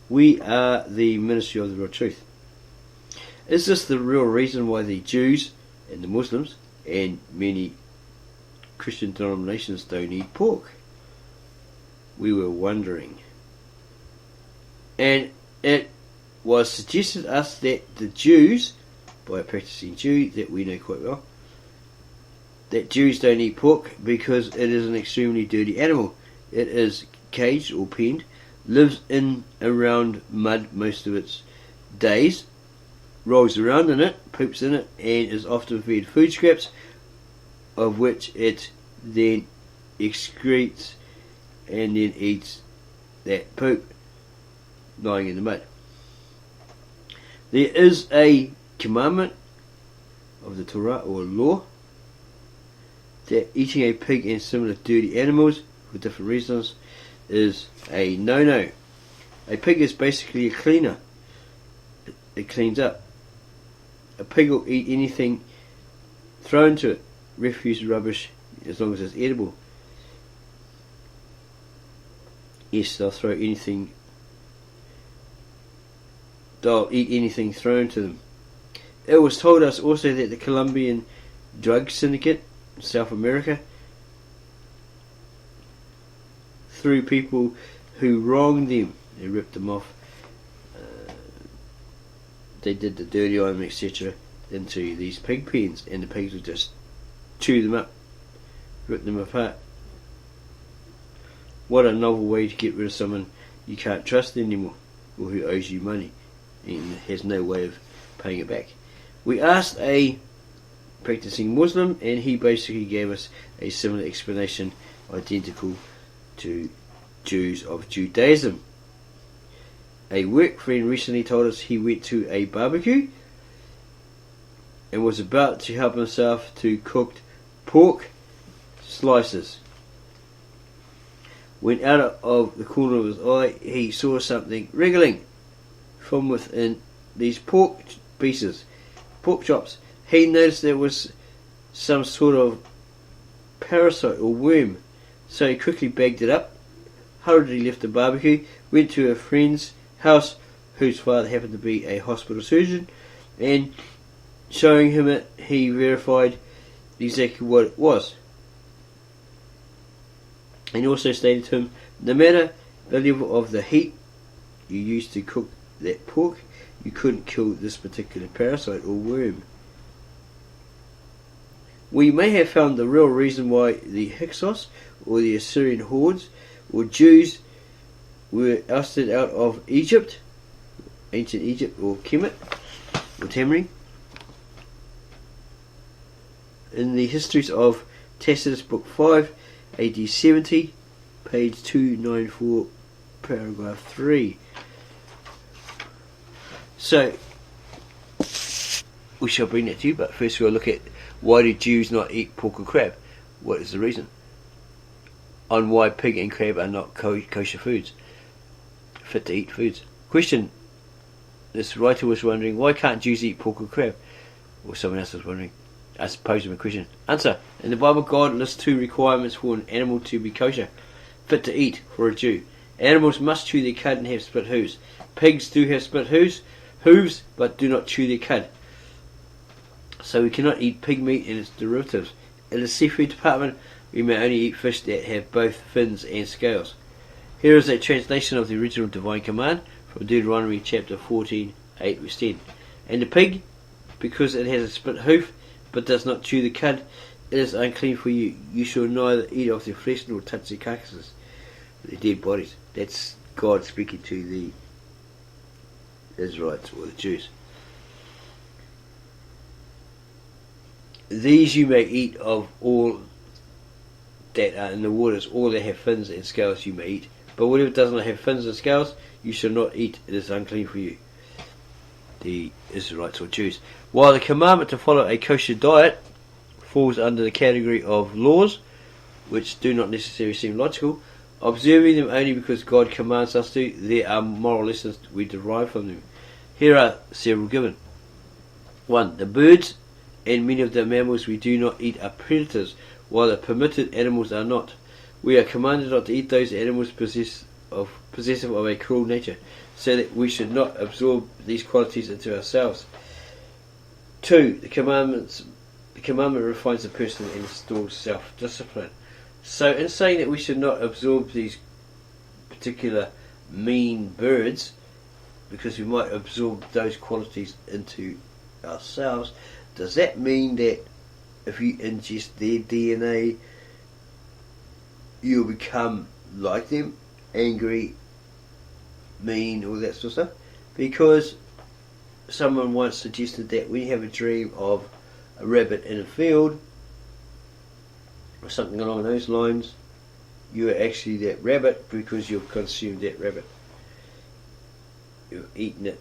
We are the ministry of the real truth. Is this the real reason why the Jews and the Muslims and many Christian denominations don't eat pork? We were wondering. And it was suggested to us that the Jews, by a practicing Jew that we know quite well, that Jews don't eat pork because it is an extremely dirty animal. It is caged or penned, lives in around mud most of its days, rolls around in it, poops in it, and is often fed food scraps, of which it then excretes and then eats that poop lying in the mud. There is a commandment of the Torah or law that eating a pig and similar dirty animals for different reasons is a no-no. A pig is basically a cleaner. It cleans up. A pig will eat anything thrown to it, refuse, rubbish, as long as it's edible. Yes, they'll eat anything thrown to them. It was told us also that the Colombian drug syndicate in South America, through people who wronged them, they ripped them off, they did the dirty on them, etc., into these pig pens, and the pigs would just chew them up, rip them apart. What a novel way to get rid of someone you can't trust anymore, or who owes you money and has no way of paying it back. We asked a practicing Muslim, and he basically gave us a similar explanation, identical to Jews of Judaism. A work friend recently told us he went to a barbecue and was about to help himself to cooked pork slices. When out of the corner of his eye he saw something wriggling from within these pork pieces, pork chops. He noticed there was some sort of parasite or worm, so he quickly bagged it up, hurriedly left the barbecue, went to a friend's house whose father happened to be a hospital surgeon, and showing him it, he verified exactly what it was. And he also stated to him, no matter the level of the heat you used to cook that pork, you couldn't kill this particular parasite or worm. We may have found the real reason why the Hyksos, or the Assyrian hordes, or Jews, were ousted out of Egypt, ancient Egypt, or Kemet, or Tamri. In the Histories of Tacitus, Book 5, AD 70, page 294, paragraph 3. So, we shall bring that to you, but first we'll look at why do Jews not eat pork or crab? What is the reason? On why pig and crab are not kosher foods, fit to eat foods. Question: this writer was wondering, why can't Jews eat pork or crab? Or someone else was wondering. I suppose him a question. Answer: in the Bible, God lists 2 requirements for an animal to be kosher, fit to eat for a Jew. Animals must chew their cud and have split hooves. Pigs do have split hooves, but do not chew their cud. So we cannot eat pig meat and its derivatives. In the seafood department, we may only eat fish that have both fins and scales. Here is a translation of the original divine command from Deuteronomy chapter 14, 8 verse 10. And the pig, because it has a split hoof, but does not chew the cud, it is unclean for you. You shall neither eat of their flesh nor touch their carcasses, their dead bodies. That's God speaking to the Israelites or the Jews. These you may eat of all that are in the waters, all that have fins and scales you may eat. But whatever does not have fins and scales, you shall not eat. It is unclean for you. The Israelites or Jews. While the commandment to follow a kosher diet falls under the category of laws, which do not necessarily seem logical, observing them only because God commands us to, there are moral lessons we derive from them. Here are several given. 1. The birds and many of the mammals we do not eat are predators, while the permitted animals are not. We are commanded not to eat those animals possess possessive of a cruel nature, so that we should not absorb these qualities into ourselves. 2. The commandment refines the person and installs self-discipline. So in saying that we should not absorb these particular mean birds, because we might absorb those qualities into ourselves, does that mean that if you ingest their DNA, you'll become like them, angry, mean, all that sort of stuff? Because someone once suggested that when you have a dream of a rabbit in a field, or something along those lines, you are actually that rabbit because you've consumed that rabbit. You've eaten it,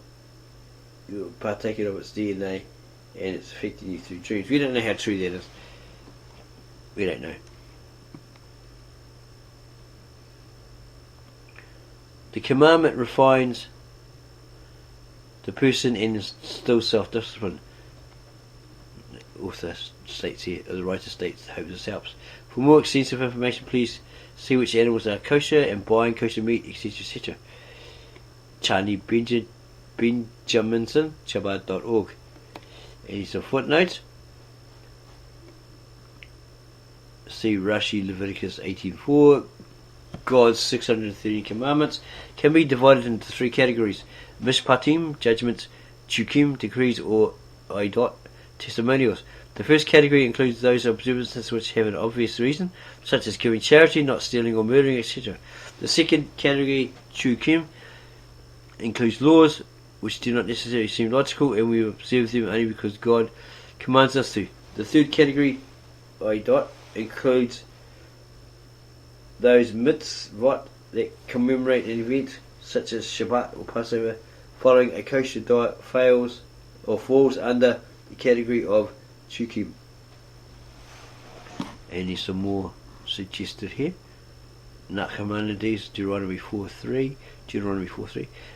you've partaken of its DNA, and it's affecting you through dreams. We don't know how true that is. We don't know. The commandment refines the person and instills self-discipline. The author states here, or the writer states, I hope this helps. For more extensive information, please see which animals are kosher and buying kosher meat, etc., etc. Charlie Benjaminson, Chabad.org. And some footnotes. See Rashi, Leviticus 18:4. God's 630 commandments can be divided into 3 categories: mishpatim, judgments; chukim, decrees; or idot, testimonials. The first category includes those observances which have an obvious reason, such as giving charity, not stealing or murdering, etc. The second category, chukim, includes laws which do not necessarily seem logical, and we observe them only because God commands us to. The third category, idot, includes those mitzvot that commemorate an event such as Shabbat or Passover. Following a kosher diet falls under the category of chukim. And there's some more suggested here. Nachmanides, Deuteronomy 4:3,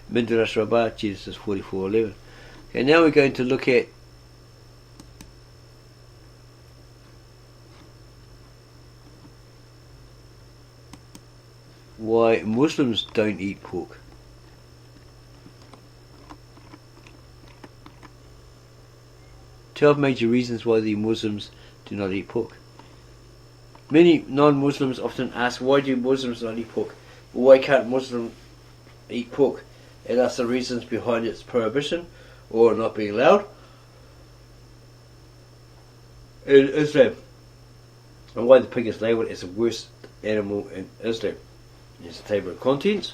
Midrash Rabbah, Genesis 44:11. Okay, now we're going to look at why Muslims don't eat pork. Twelve major reasons why the Muslims do not eat pork. Many non-Muslims often ask, why do Muslims not eat pork? Why can't Muslims eat pork? And ask the reasons behind its prohibition or not being allowed in Islam, and why the pig is labelled as the worst animal in Islam. Here's the table of contents.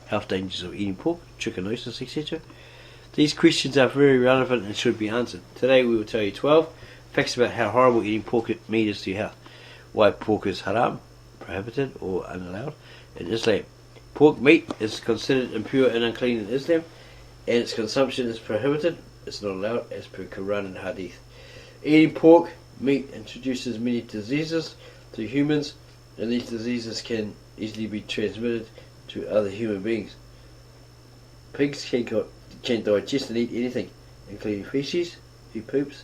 Health dangers of eating pork, trichinosis, etc. These questions are very relevant and should be answered. Today we will tell you 12 facts about how horrible eating pork meat is to your health. Why pork is haram, prohibited or unallowed in Islam. Pork meat is considered impure and unclean in Islam, and its consumption is prohibited. It's not allowed as per Quran and Hadith. Eating pork meat introduces many diseases to humans, and these diseases can easily be transmitted to other human beings. Pigs can digest and eat anything, including feces, poops,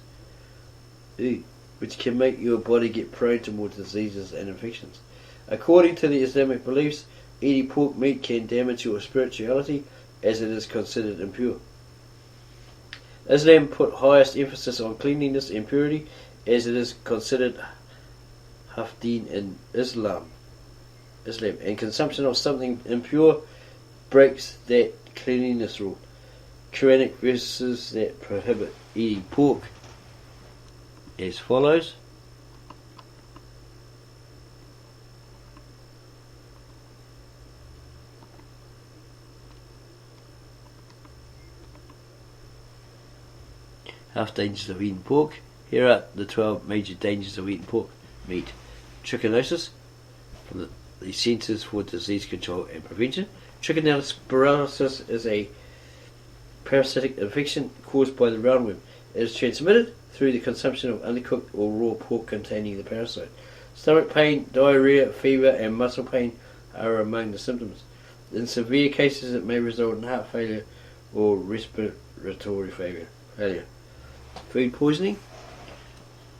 which can make your body get prone to more diseases and infections. According to the Islamic beliefs, eating pork meat can damage your spirituality as it is considered impure. Islam put highest emphasis on cleanliness and purity as it is considered hafdeen in Islam, and consumption of something impure breaks that cleanliness rule. Quranic verses that prohibit eating pork as follows. Health dangers of eating pork. Here are the 12 major dangers of eating pork meat. Trichinosis, from the Centers for Disease Control and Prevention. Trichinosis is a parasitic infection caused by the roundworm. It is transmitted through the consumption of undercooked or raw pork containing the parasite. Stomach pain, diarrhea, fever, and muscle pain are among the symptoms. In severe cases, it may result in heart failure or respiratory failure. Food poisoning.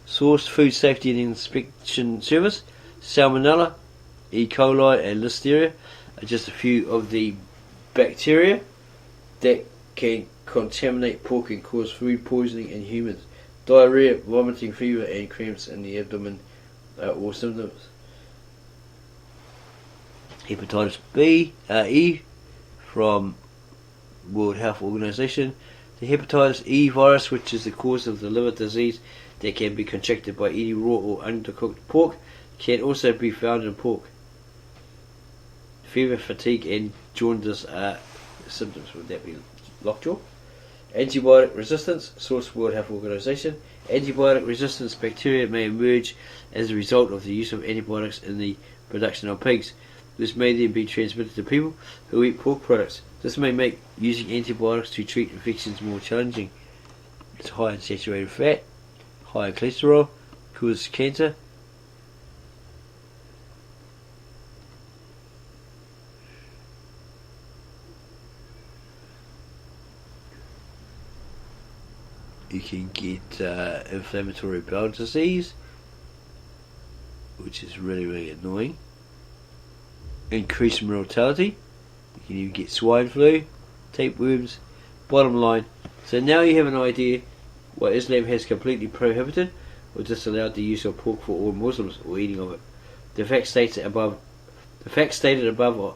Source: Food Safety and Inspection Service. Salmonella E. coli and Listeria are just a few of the bacteria that can contaminate pork and cause food poisoning in humans. Diarrhea, vomiting, fever, and cramps in the abdomen are all symptoms. Hepatitis E from World Health Organization. The hepatitis E virus, which is the cause of the liver disease that can be contracted by eating raw or undercooked pork, can also be found in pork. Fever, fatigue, and jaundice are symptoms. Would that be lockjaw? Antibiotic resistance, source World Health Organization. Antibiotic resistance bacteria may emerge as a result of the use of antibiotics in the production of pigs. This may then be transmitted to people who eat pork products. This may make using antibiotics to treat infections more challenging. It's high in saturated fat, high in cholesterol, causes cancer. You can get inflammatory bowel disease, which is really, really annoying. Increased mortality. You can even get swine flu, tapeworms. Bottom line, so now you have an idea why Islam has completely prohibited or disallowed the use of pork for all Muslims or eating of it. The facts stated above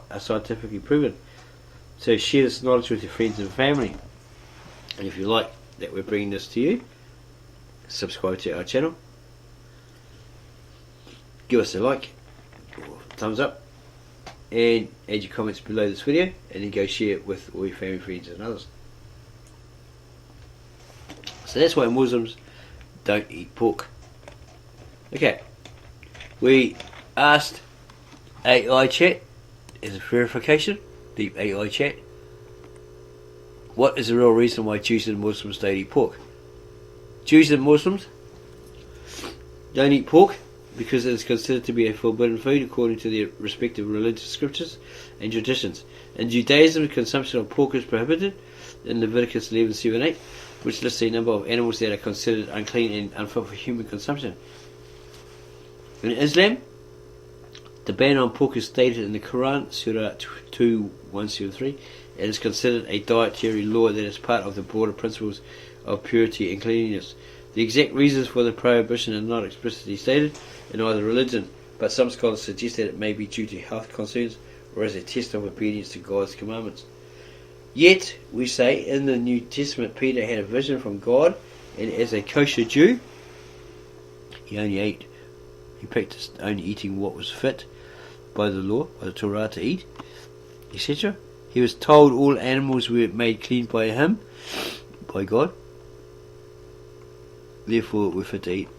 are scientifically proven. So share this knowledge with your friends and family. And if you like that we're bringing this to you, subscribe to our channel, give us a like or thumbs up, and add your comments below this video, and then go share it with all your family, friends and others. So that's why Muslims don't eat pork. Okay, we asked AI chat as a verification, deep AI chat, what is the real reason why Jews and Muslims don't eat pork? Jews and Muslims don't eat pork because it is considered to be a forbidden food according to their respective religious scriptures and traditions. In Judaism, consumption of pork is prohibited in Leviticus 11:7-8, which lists a number of animals that are considered unclean and unfit for human consumption. In Islam, the ban on pork is stated in the Quran, Surah 2:173. It is considered a dietary law that is part of the broader principles of purity and cleanliness. The exact reasons for the prohibition are not explicitly stated in either religion, but some scholars suggest that it may be due to health concerns or as a test of obedience to God's commandments. Yet, we say in the New Testament, Peter had a vision from God, and as a kosher Jew, he practiced only eating what was fit by the law, by the Torah to eat, etc. He was told all animals were made clean by him, by God, therefore were fit to eat.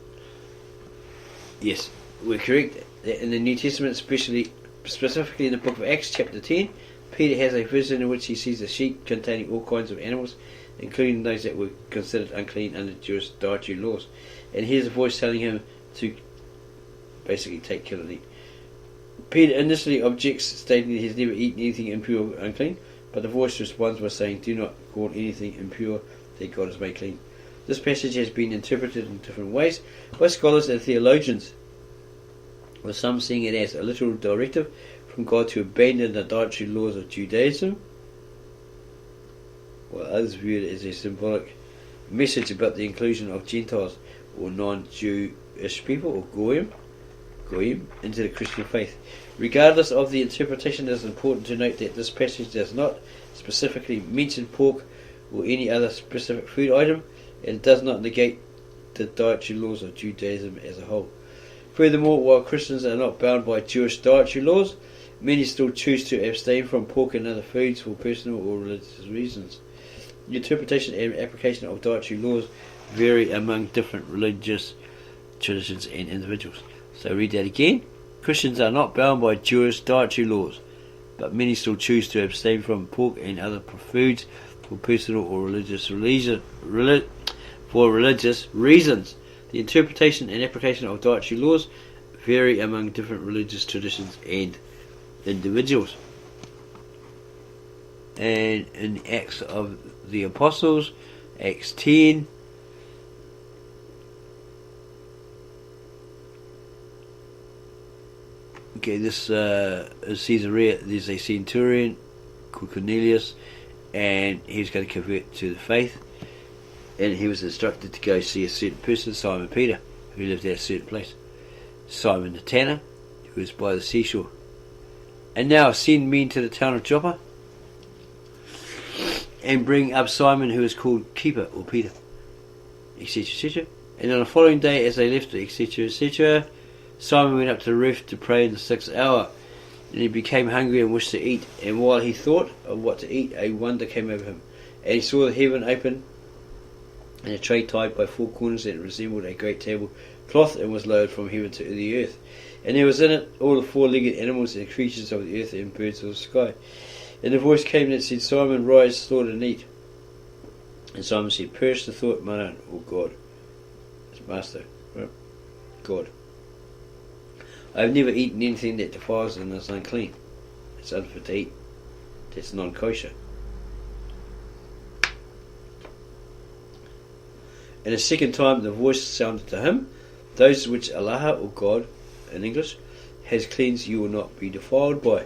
Yes, we're correct. In the New Testament, specifically in the book of Acts chapter 10, Peter has a vision in which he sees a sheep containing all kinds of animals, including those that were considered unclean under Jewish dietary laws. And hears a voice telling him to basically take, kill and eat. Peter initially objects, stating that he's never eaten anything impure or unclean, but the voice responds by saying, do not call anything impure that God has made clean. This passage has been interpreted in different ways by scholars and theologians, with some seeing it as a literal directive from God to abandon the dietary laws of Judaism, while others view it as a symbolic message about the inclusion of Gentiles or non-Jewish people, or Goyim, into the Christian faith. Regardless of the interpretation, it is important to note that this passage does not specifically mention pork or any other specific food item, and does not negate the dietary laws of Judaism as a whole. Furthermore, while Christians are not bound by Jewish dietary laws, many still choose to abstain from pork and other foods for personal or religious reasons. The interpretation and application of dietary laws vary among different religious traditions and individuals. So read that again. Christians are not bound by Jewish dietary laws, but many still choose to abstain from pork and other foods for personal or religious reasons. The interpretation and application of dietary laws vary among different religious traditions and individuals. And in Acts of the Apostles, Acts 10, Okay, this Caesarea, there's a centurion called Cornelius, and he was going to convert to the faith, and he was instructed to go see a certain person, Simon Peter, who lived at a certain place. Simon the tanner, who was by the seashore. And now send men to the town of Joppa, and bring up Simon, who is called Keeper, or Peter, etc., etc. And on the following day, as they left, etc., etc., Simon went up to the roof to pray in the 6th hour. And he became hungry and wished to eat. And while he thought of what to eat, a wonder came over him. And he saw the heaven open, and a tray tied by 4 corners that resembled a great table cloth, and was lowered from heaven to the earth. And there was in it all the 4-legged animals and creatures of the earth and birds of the sky. And a voice came that said, Simon, rise, slaughter and eat. And Simon said, perish the thought, man, or God. His master, right? God. I have never eaten anything that defiles and is unclean. It's unfit to eat. That's non-kosher. And a second time the voice sounded to him, those which Allah, or God in English, has cleansed you will not be defiled by.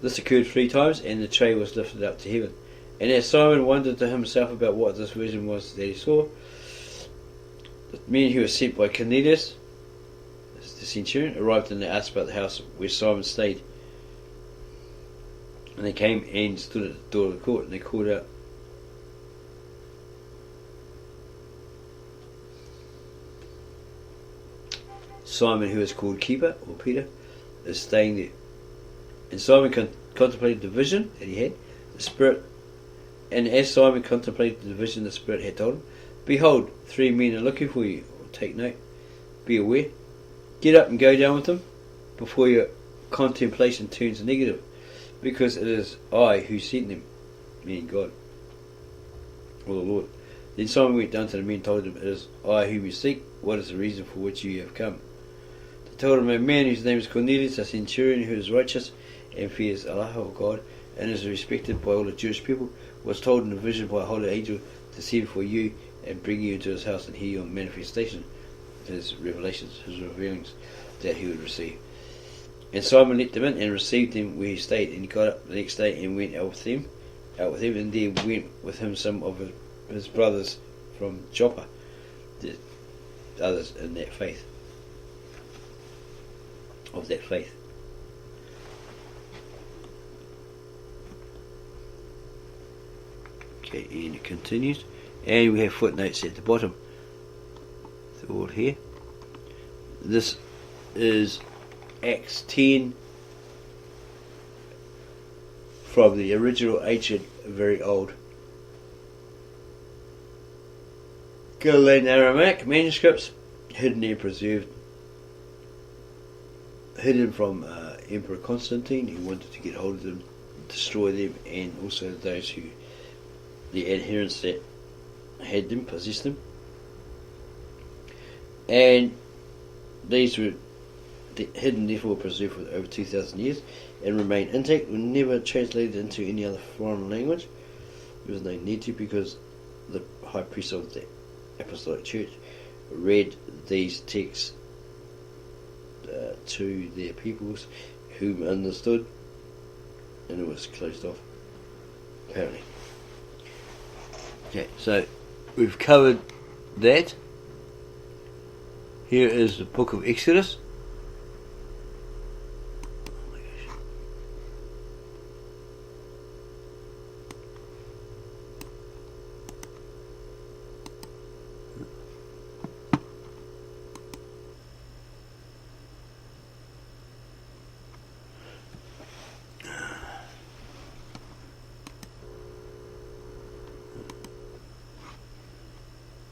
This occurred 3 times, and the tray was lifted up to heaven. And as Simon wondered to himself about what this vision was that he saw, the men who were sent by Cornelius, the centurion, arrived, and they asked about the house where Simon stayed. And they came and stood at the door of the court, and they called out, Simon, who is called Keeper, or Peter, is staying there. And Simon contemplated the vision that he had, the Spirit. And as Simon contemplated the vision the Spirit had told him, behold, 3 men are looking for you. Or take note, be aware. Get up and go down with them before your contemplation turns negative, because it is I who sent them, meaning God, or the Lord. Then Simon went down to the men and told them, it is I whom you seek. What is the reason for which you have come? They told him, a man whose name is Cornelius, a centurion who is righteous and fears Allah, or God, and is respected by all the Jewish people, was told in a vision by a holy angel to send for you and bring you into his house and hear your manifestation, his revelations, his revealings that he would receive. And Simon let them in and received them where he stayed. And he got up the next day and went out with them, and there went with him some of his brothers from Joppa, the others in that faith, of that faith. Okay, and it continues, and we have footnotes at the bottom. They're all here. This is Acts 10 from the original ancient, very old Galilean Aramaic manuscripts, hidden and preserved, hidden from Emperor Constantine, who wanted to get hold of them, destroy them, and also those who, the adherents that had them, possessed them. And these were hidden, therefore preserved for over 2,000 years, and remain intact, were never translated into any other foreign language. There was no need to, because the high priest of the Apostolic Church read these texts to their peoples, whom understood, and it was closed off, apparently. Okay, so we've covered that. Here is the book of Exodus.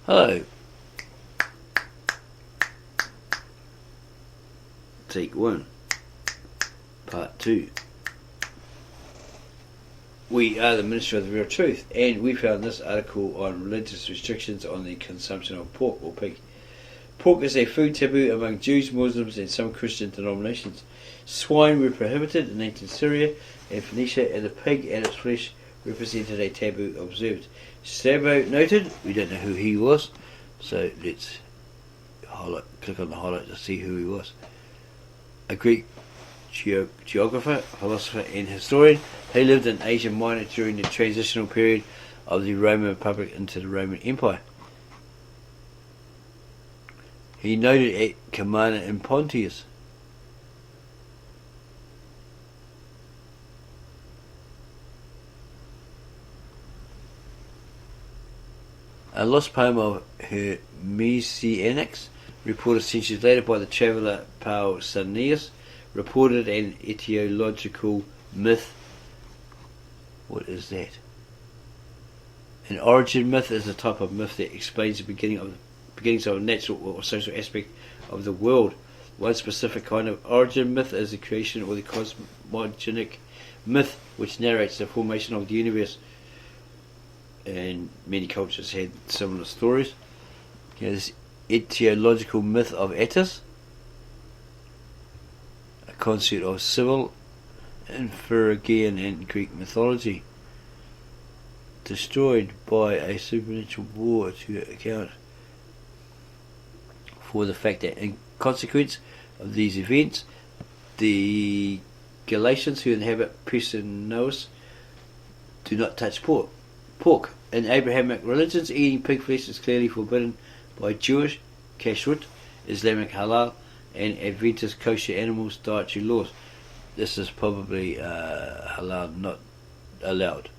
Hello. Take 1. Part 2. We are the Ministry of the Real Truth, and we found this article on religious restrictions on the consumption of pork or pig. Pork is a food taboo among Jews, Muslims, and some Christian denominations. Swine were prohibited in ancient Syria and Phoenicia, and the pig and its flesh represented a taboo observed. Strabo noted, we don't know who he was, so let's click on the highlight to see who he was. A Greek geographer, philosopher and historian. He lived in Asia Minor during the transitional period of the Roman Republic into the Roman Empire. He noted at Commander in Pontius. A lost poem of her Messianics, reported centuries later by the traveller Pausanias, reported an etiological myth. What is that? An origin myth is a type of myth that explains the beginnings of a natural or social aspect of the world. One specific kind of origin myth is the creation or the cosmogonic myth, which narrates the formation of the universe. And many cultures had similar stories. This etiological myth of Attis, a concept of civil and Phrygian and Greek mythology, destroyed by a supernatural war to account for the fact that in consequence of these events, the Galatians who inhabit Pessinus do not touch pork. In Abrahamic religions, eating pig flesh is clearly forbidden by Jewish kashrut, Islamic halal, and Adventist kosher animals dietary laws. This is probably halal, not allowed.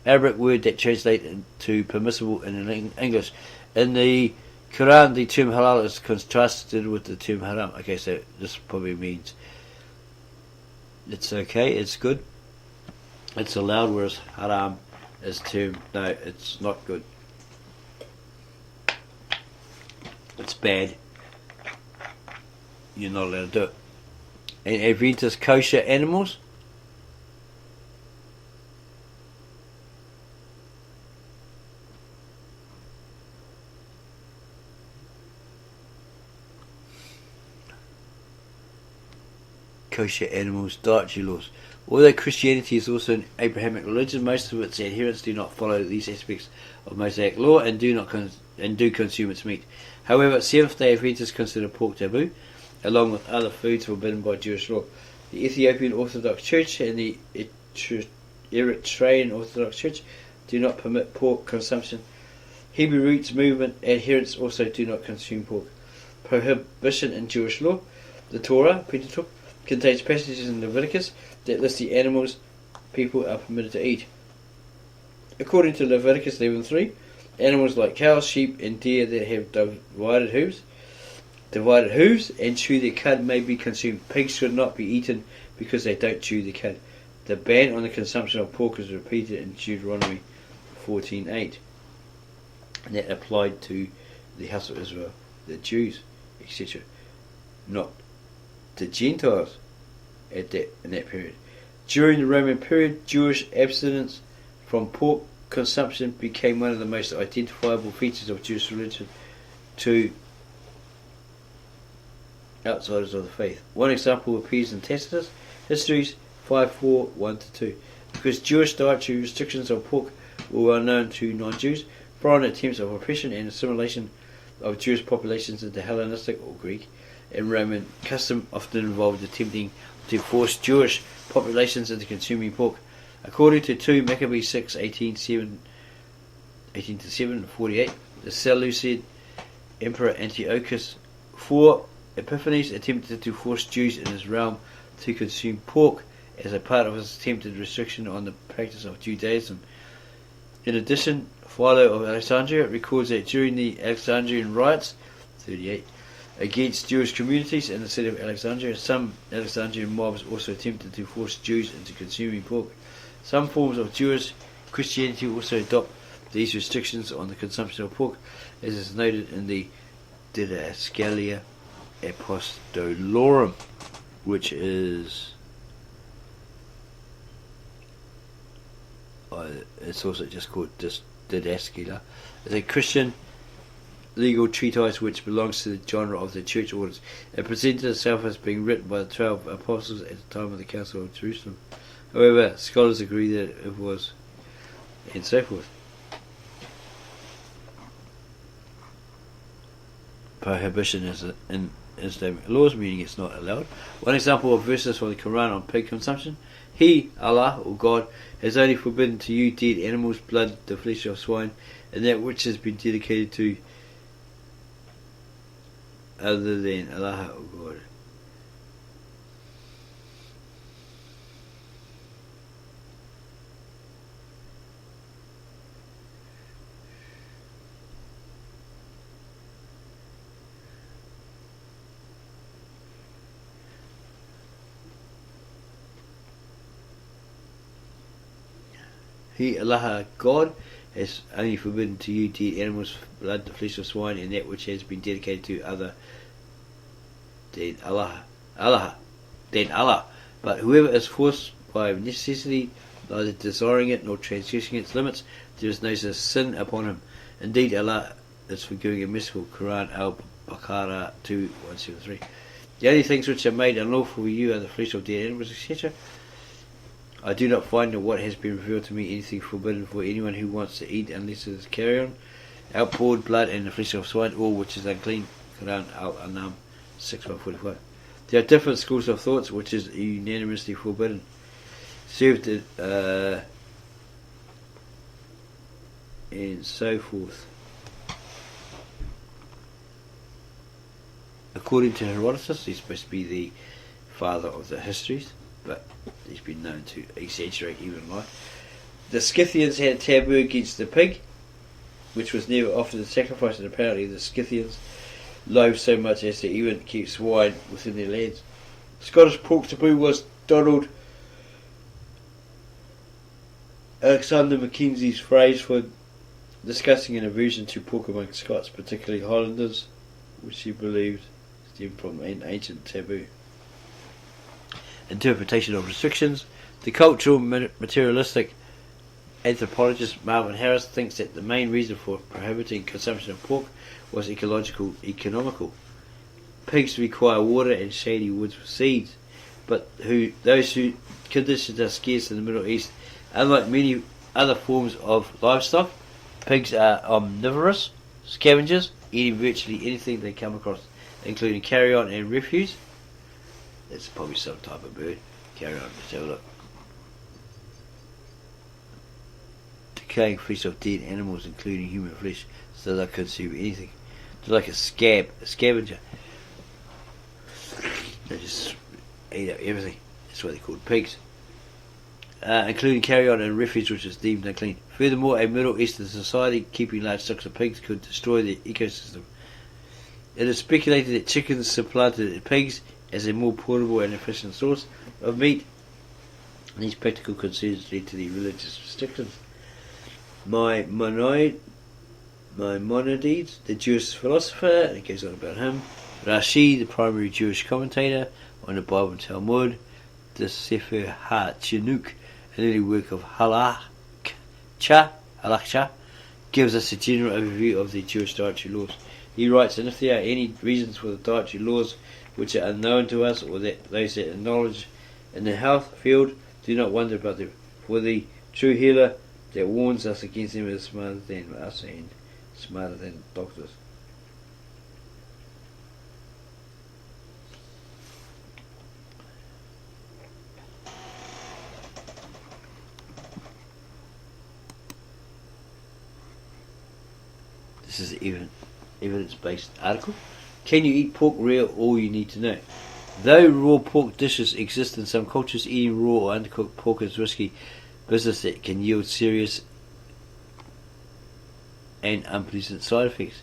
Arabic word that translates into permissible in English. In the Quran, the term halal is contrasted with the term haram. Okay, so this probably means it's okay, it's good, it's allowed, whereas haram is termed, no, it's not good, it's bad, you're not allowed to do it. And Adventist kosher animals, dietary laws. Although Christianity is also an Abrahamic religion, most of its adherents do not follow these aspects of Mosaic law and do consume its meat. However, Seventh-day Adventists consider pork taboo, along with other foods forbidden by Jewish law. The Ethiopian Orthodox Church and the Eritrean Orthodox Church do not permit pork consumption. Hebrew Roots Movement adherents also do not consume pork. Prohibition in Jewish law. The Torah, Pentateuch, contains passages in Leviticus that list the animals people are permitted to eat. According to Leviticus 11:3, animals like cows, sheep, and deer that have divided hooves and chew their cud may be consumed. Pigs should not be eaten because they don't chew the cud. The ban on the consumption of pork is repeated in Deuteronomy 14:8, and that applied to the house of Israel, the Jews, etc., not the Gentiles in that period. During the Roman period, Jewish abstinence from pork consumption became one of the most identifiable features of Jewish religion to outsiders of the faith. One example appears in Tacitus, Histories 5:4-1-2. Because Jewish dietary restrictions on pork were well known to non-Jews, foreign attempts of oppression and assimilation of Jewish populations into Hellenistic or Greek and Roman custom often involved attempting to force Jewish populations into consuming pork. According to 2 Maccabees 6:18-7-48, the Seleucid Emperor Antiochus IV Epiphanes attempted to force Jews in his realm to consume pork as a part of his attempted restriction on the practice of Judaism. In addition, Philo of Alexandria records that during the Alexandrian riots 38 against Jewish communities in the city of Alexandria, some Alexandrian mobs also attempted to force Jews into consuming pork. Some forms of Jewish Christianity also adopt these restrictions on the consumption of pork, as is noted in the Didascalia Apostolorum, which is it's also just called Didascalia. It's a Christian legal treatise which belongs to the genre of the church orders. It presented itself as being written by the 12 apostles at the time of the Council of Jerusalem. However, scholars agree that it was, and so forth. Prohibition is Islamic laws, meaning it's not allowed. One example of verses from the Quran on pig consumption: He, Allah, or God, has only forbidden to you dead animals, blood, the flesh of swine, and that which has been dedicated to other than Allah or God. He, Allah, God, has only forbidden to you dead animals, blood, the flesh of swine, and that which has been dedicated to other than Allah. But whoever is forced by necessity, neither desiring it nor transgressing its limits, there is no sin upon him. Indeed, Allah is forgiving and merciful. Quran al-Baqarah 2:173. The only things which are made unlawful for you are the flesh of dead animals, etc. I do not find in what has been revealed to me anything forbidden for anyone who wants to eat unless it is carrion, outpoured blood, and the flesh of swine, all which is unclean. Quran al-An'am 6:145. There are different schools of thoughts which is unanimously forbidden. Served and so forth. According to Herodotus, he's supposed to be the father of the histories, but he's been known to exaggerate human life. The Scythians had a taboo against the pig, which was never offered as sacrifice, and apparently the Scythians loathed so much as to even keep swine within their lands. Scottish pork taboo was Donald Alexander Mackenzie's phrase for discussing an aversion to pork among Scots, particularly Highlanders, which he believed stemmed from an ancient taboo. Interpretation of restrictions. The cultural materialistic anthropologist Marvin Harris thinks that the main reason for prohibiting consumption of pork was economical. Pigs require water and shady woods for seeds, but those conditions are scarce in the Middle East. Unlike many other forms of livestock, pigs are omnivorous scavengers, eating virtually anything they come across, including carrion and refuse. That's probably some type of bird. Carrion, let's have a look. Decaying flesh of dead animals, including human flesh, so they consume anything. They're like a scavenger. They just eat up everything. That's why they're called pigs. Including carrion and refuse, which is deemed unclean. Furthermore, a Middle Eastern society keeping large stocks of pigs could destroy the ecosystem. It is speculated that chickens supplanted pigs as a more portable and efficient source of meat. These practical concerns led to the religious restrictions. Maimonides, the Jewish philosopher, and it goes on about him. Rashi, the primary Jewish commentator on the Bible and Talmud. The Sefer HaChinuch, an early work of Halakha, gives us a general overview of the Jewish dietary laws. He writes, and if there are any reasons for the dietary laws which are unknown to us, or that those that are knowledge in the health field, do not wonder about them. For the true healer that warns us against them is smarter than us and smarter than doctors. This is an evidence-based article. Can you eat pork raw? All you need to know. Though raw pork dishes exist in some cultures, eating raw or undercooked pork is risky business that can yield serious and unpleasant side effects.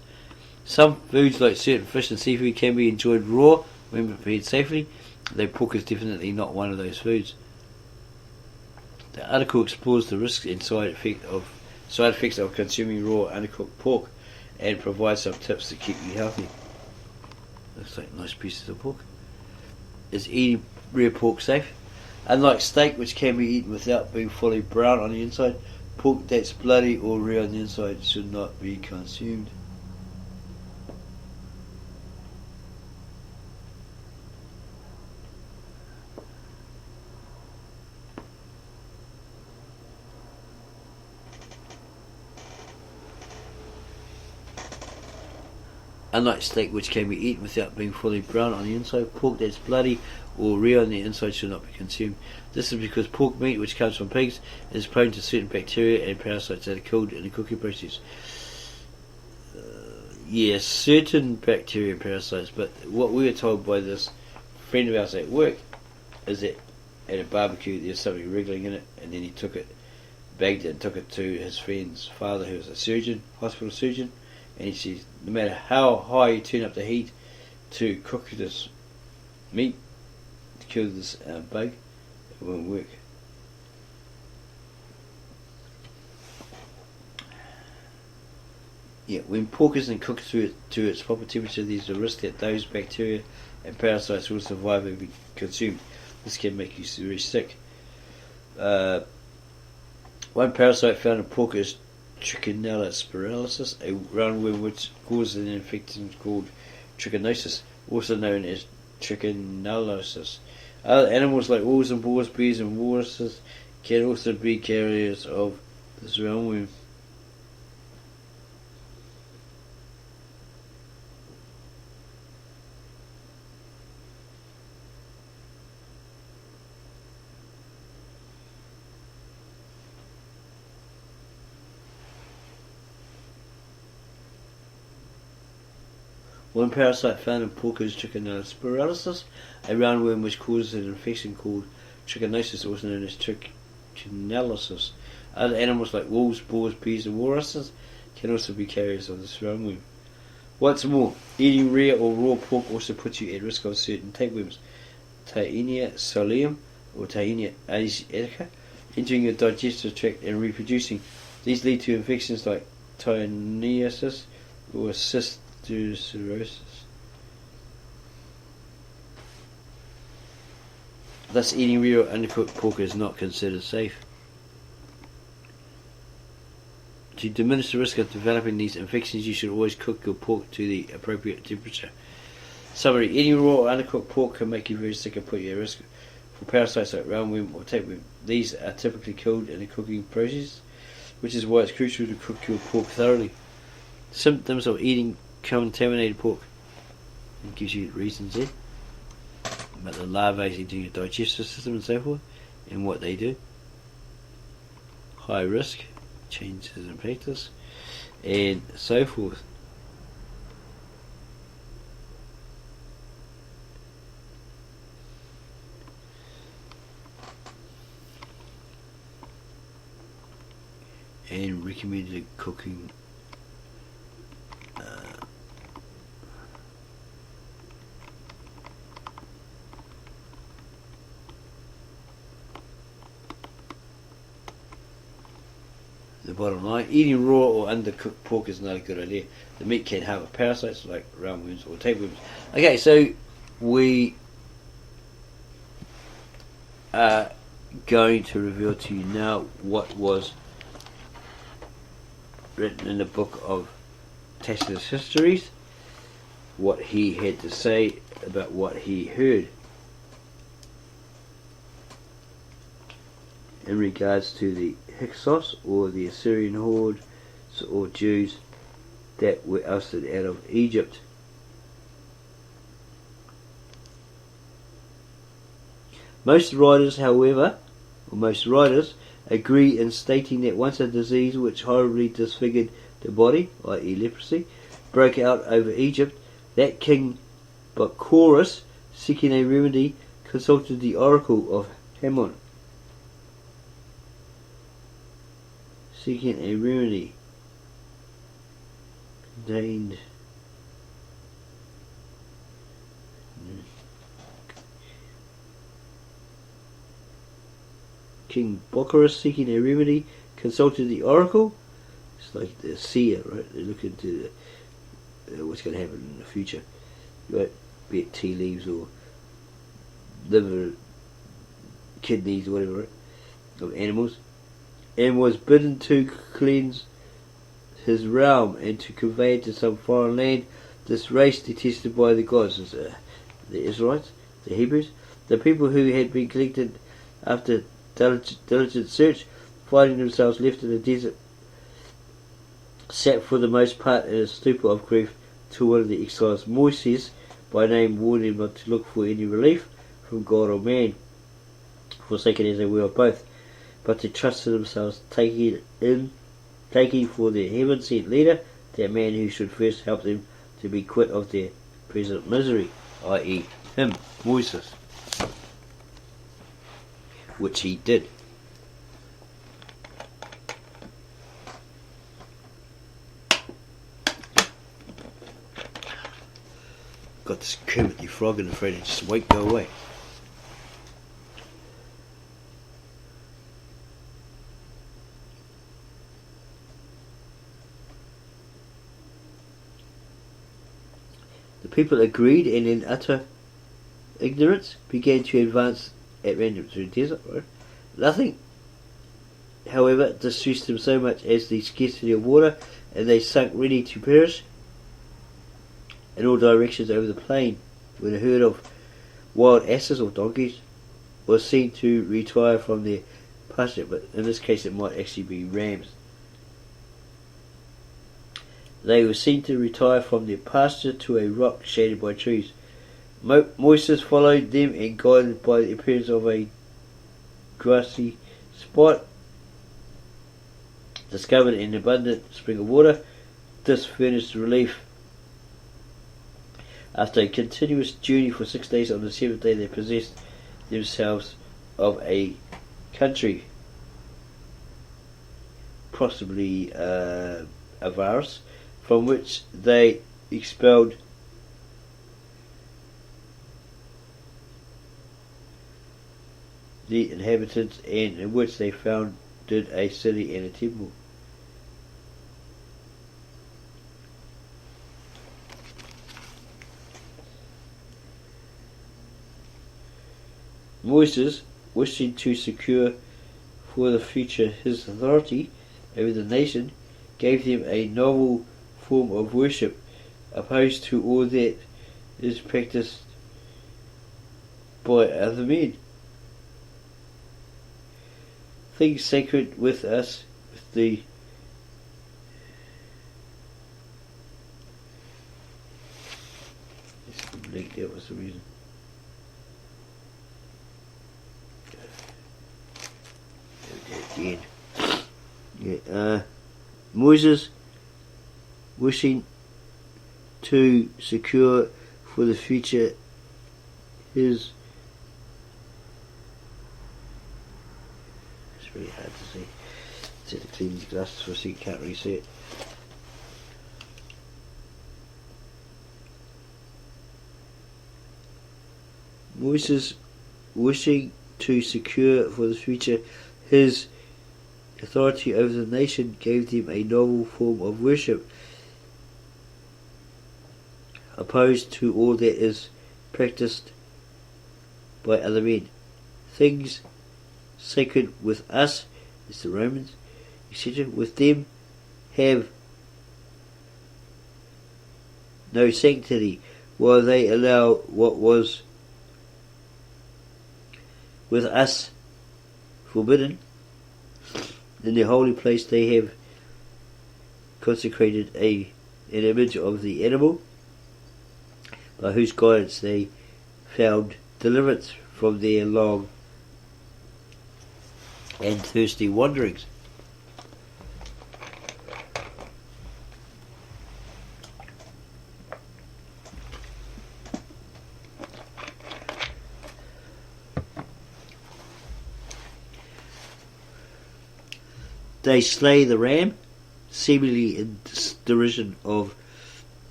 Some foods like certain fish and seafood can be enjoyed raw when prepared safely, though pork is definitely not one of those foods. The article explores the risks and side effects of consuming raw undercooked pork and provides some tips to keep you healthy. Looks like nice pieces of pork. Is eating rare pork safe? Unlike steak, which can be eaten without being fully brown on the inside, pork that's bloody or rare on the inside should not be consumed. Unlike steak, which can be eaten without being fully brown on the inside, pork that's bloody or rare on the inside should not be consumed. This is because pork meat, which comes from pigs, is prone to certain bacteria and parasites that are killed in the cooking process. Yes, certain bacteria and parasites, but what we were told by this friend of ours at work is that at a barbecue there's something wriggling in it, and then he took it, bagged it and took it to his friend's father, who was a surgeon, hospital surgeon, and he says no matter how high you turn up the heat to cook this meat, to kill this bug, it won't work. Yeah, when pork isn't cooked to its proper temperature, there's a risk that those bacteria and parasites will survive and be consumed. This can make you very sick. One parasite found in pork is Trichinella spiralis, a roundworm which causes an infection called trichinosis, also known as trichinellosis. Other animals like wolves and boars, bears and walruses can also be carriers of this roundworm. One parasite found in pork is Trichinella spiralis, a roundworm which causes an infection called trichinosis, also known as trichinellosis. Other animals like wolves, boars, bears and walruses can also be carriers of this roundworm. What's more, eating rare or raw pork also puts you at risk of certain tapeworms, Taenia solium or Taenia asiatica, entering your digestive tract and reproducing. These lead to infections like tyoniasis or cysticercosis. Thus, eating rare or undercooked pork is not considered safe. To diminish the risk of developing these infections, you should always cook your pork to the appropriate temperature. Summary: eating raw or undercooked pork can make you very sick and put you at risk for parasites like roundworm or tapeworm. These are typically killed in the cooking process, which is why it's crucial to cook your pork thoroughly. Symptoms of eating contaminated pork. It gives you reasons there about the larvae into your digestive system and so forth, and what they do. High risk, changes in practice, and so forth. And recommended cooking. The bottom line: eating raw or undercooked pork is not a good idea. The meat can harbour parasites like roundworms or tapeworms. Okay, so we are going to reveal to you now what was written in the book of Tacitus Histories, what he had to say about what he heard in regards to the Hyksos, or the Assyrian hordes or Jews that were ousted out of Egypt. Most writers, however, agree in stating that once a disease which horribly disfigured the body, i.e. leprosy, broke out over Egypt, that king Bacchorus, seeking a remedy, consulted the oracle of Hammon. Seeking a remedy contained King Bacchorus, seeking a remedy, consulted the oracle. It's like the seer, right? They look into what's going to happen in the future, right? Be it tea leaves or liver, kidneys, or whatever, right? Of animals. And was bidden to cleanse his realm and to convey it to some foreign land. This race detested by the gods, the Israelites, the Hebrews, the people who had been collected after diligent search, finding themselves left in the desert, sat for the most part in a stupor of grief to one of the exiles. Moses, by name, warned him not to look for any relief from God or man, forsaken as they were of both, but to trust in themselves, taking for their heaven-sent leader that man who should first help them to be quit of their present misery, i.e. him, Moses, which he did. Got this Kermit the Frog in the fridge, and just won't go away. The people agreed, and in utter ignorance began to advance at random through the desert. Right? Nothing, however, distressed them so much as the scarcity of water, and they sunk ready to perish in all directions over the plain, when a herd of wild asses or donkeys was seen to retire from their pasture, but in this case it might actually be rams. They were seen to retire from their pasture to a rock shaded by trees. Moses followed them, and guided by the appearance of a grassy spot, discovered an abundant spring of water. This furnished relief. After a continuous journey for 6 days, on the 7th day they possessed themselves of a country, possibly Avaris, from which they expelled the inhabitants, and in which they founded a city and a temple. Moses, wishing to secure for the future his authority over the nation, gave them a novel form of worship, opposed to all that is practiced by other men. Things sacred with us, with the that was the reason. Moses, wishing to secure for the future his, it's really hard to see. Set to clean these glasses for a second, can't really see it. Moses, wishing to secure for the future his authority over the nation, gave them a novel form of worship, opposed to all that is practiced by other men. Things sacred with us, as the Romans, etc., with them have no sanctity, while they allow what was with us forbidden. In their holy place they have consecrated an image of the animal, by whose guidance they found deliverance from their long and thirsty wanderings. They slay the ram, seemingly in derision of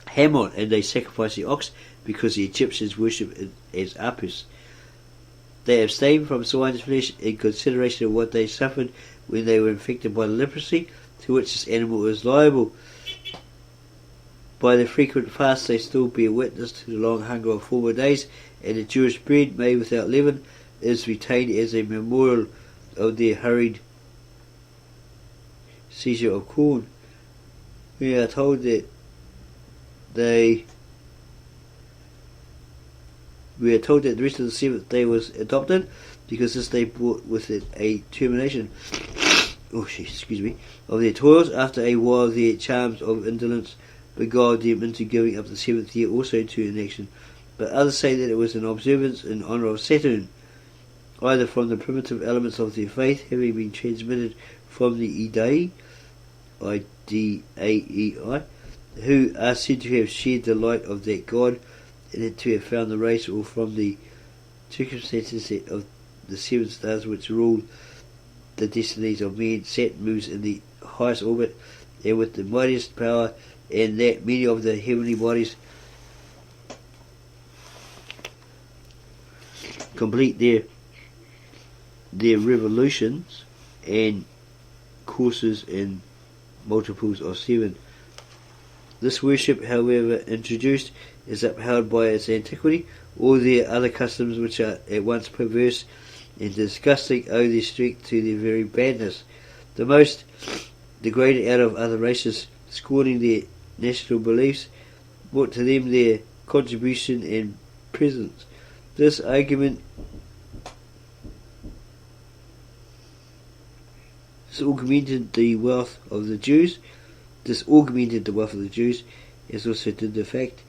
Hammon, and they sacrifice the ox, because the Egyptians worship it as Apis. They abstain from swine's flesh in consideration of what they suffered when they were infected by the leprosy, to which this animal is liable. By their frequent fasts they still bear witness to the long hunger of former days, and the Jewish bread made without leaven is retained as a memorial of their hurried seizure of corn. We are told that the rest of the 7th day was adopted, because this day brought with it a termination of their toils. After a while their charms of indolence beguiled them into giving up the seventh year also to an action. But others say that it was an observance in honour of Saturn, either from the primitive elements of their faith having been transmitted from the Idai, I-D-A-E-I, who are said to have shared the light of that god and to have found the race, or from the circumstances of the seven stars which rule the destinies of men. Saturn moves in the highest orbit and with the mightiest power, and that many of the heavenly bodies complete their revolutions and courses in multiples of seven. This worship, however introduced, is upheld by its antiquity. All their other customs, which are at once perverse and disgusting, owe their strength to their very badness. The most degraded out of other races, scorning their national beliefs, brought to them their contribution and presence. This augmented the wealth of the Jews. This augmented the wealth of the Jews, as also did the fact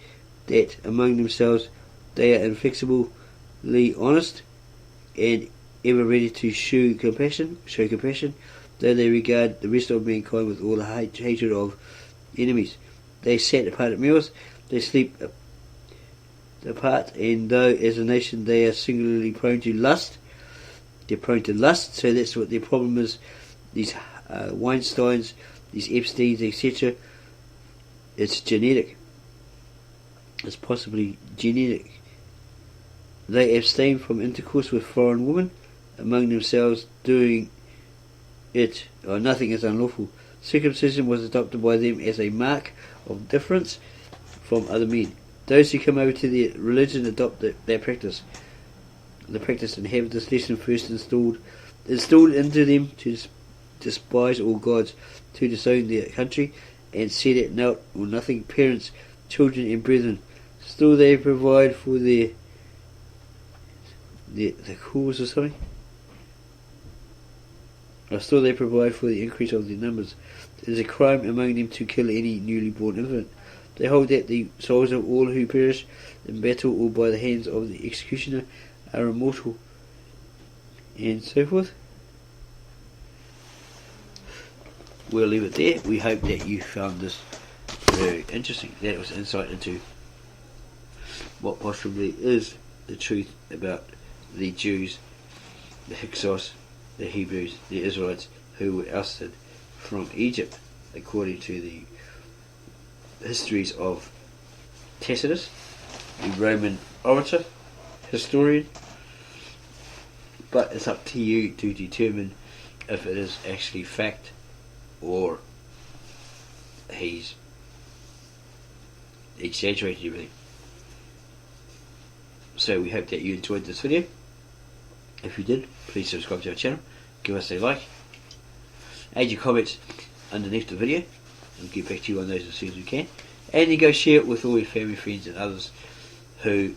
that among themselves they are inflexibly honest and ever ready to show compassion, though they regard the rest of mankind with all the hatred of enemies. They sat apart at meals, they sleep apart, and though as a nation they are singularly prone to lust, so that's what their problem is. These Weinsteins, these Epsteins, etc. It's genetic. It's possibly genetic. They abstain from intercourse with foreign women, among themselves doing it, or nothing is unlawful. Circumcision was adopted by them as a mark of difference from other men. Those who come over to their religion adopt their practice. The practice and have this lesson first instilled into them to despise all gods, to disown their country, and set at naught or nothing parents, children, and brethren. Still they provide for the cause or something. Or still they provide for the increase of their numbers. It is a crime among them to kill any newly born infant. They hold that the souls of all who perish in battle or by the hands of the executioner are immortal, and so forth. We'll leave it there. We hope that you found this very interesting. That was insight into what possibly is the truth about the Jews, the Hyksos, the Hebrews, the Israelites, who were ousted from Egypt, according to the histories of Tacitus, the Roman orator, historian. But it's up to you to determine if it is actually fact or he's exaggerated everything. So we hope that you enjoyed this video. If you did, please subscribe to our channel, give us a like, add your comments underneath the video, and get back to you on those as soon as we can. And you go share it with all your family, friends, and others who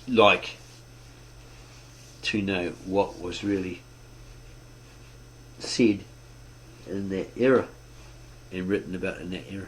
like to know what was really said in that era and written about in that era.